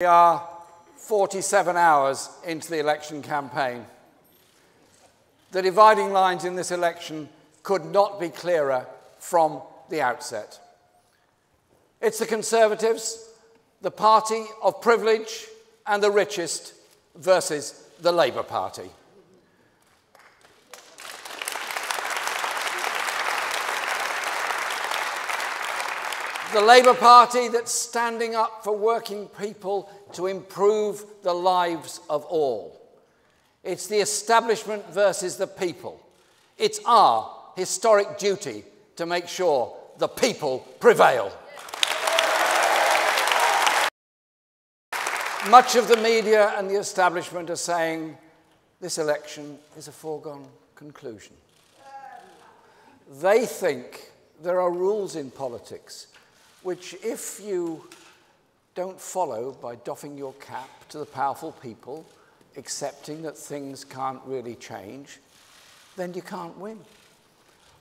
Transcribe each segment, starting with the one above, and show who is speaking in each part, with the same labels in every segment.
Speaker 1: We are 47 hours into the election campaign. The dividing lines in this election could not be clearer from the outset. It's the Conservatives, the party of privilege and the richest, versus the Labour Party. The Labour Party that's standing up for working people to improve the lives of all. It's the establishment versus the people. It's our historic duty to make sure the people prevail. Much of the media and the establishment are saying this election is a foregone conclusion. They think there are rules in politics which, if you don't follow by doffing your cap to the powerful people, accepting that things can't really change, then you can't win.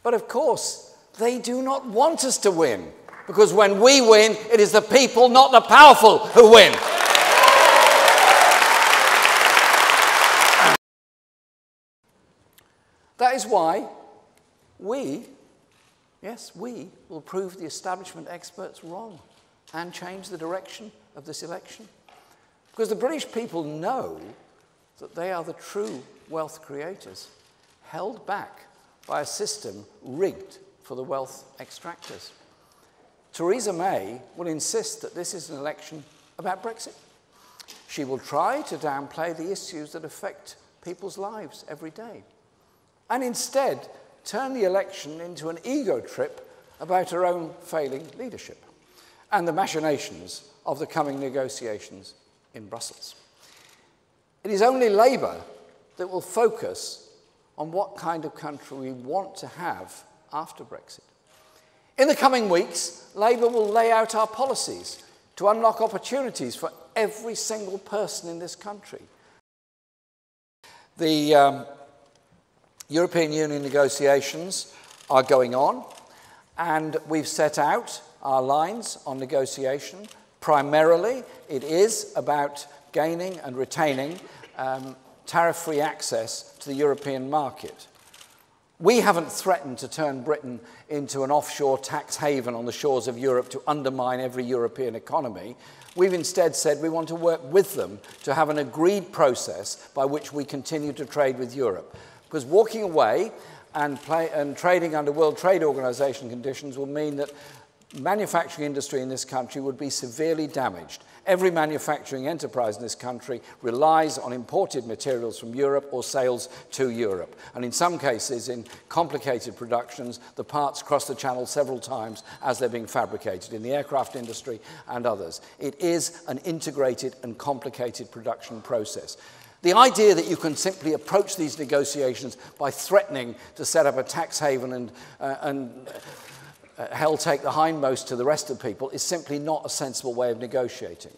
Speaker 1: But of course, they do not want us to win, because when we win, it is the people, not the powerful, who win. That is why we will prove the establishment experts wrong and change the direction of this election. Because the British people know that they are the true wealth creators, held back by a system rigged for the wealth extractors. Theresa May will insist that this is an election about Brexit. She will try to downplay the issues that affect people's lives every day, and instead turn the election into an ego trip about her own failing leadership and the machinations of the coming negotiations in Brussels. It is only Labour that will focus on what kind of country we want to have after Brexit. In the coming weeks, Labour will lay out our policies to unlock opportunities for every single person in this country. The European Union negotiations are going on, and we've set out our lines on negotiation. Primarily, it is about gaining and retaining tariff-free access to the European market. We haven't threatened to turn Britain into an offshore tax haven on the shores of Europe to undermine every European economy. We've instead said we want to work with them to have an agreed process by which we continue to trade with Europe. Because walking away and trading under World Trade Organization conditions will mean that manufacturing industry in this country would be severely damaged. Every manufacturing enterprise in this country relies on imported materials from Europe or sales to Europe. And in some cases, in complicated productions, the parts cross the channel several times as they're being fabricated in the aircraft industry and others. It is an integrated and complicated production process. The idea that you can simply approach these negotiations by threatening to set up a tax haven and hell take the hindmost to the rest of people is simply not a sensible way of negotiating.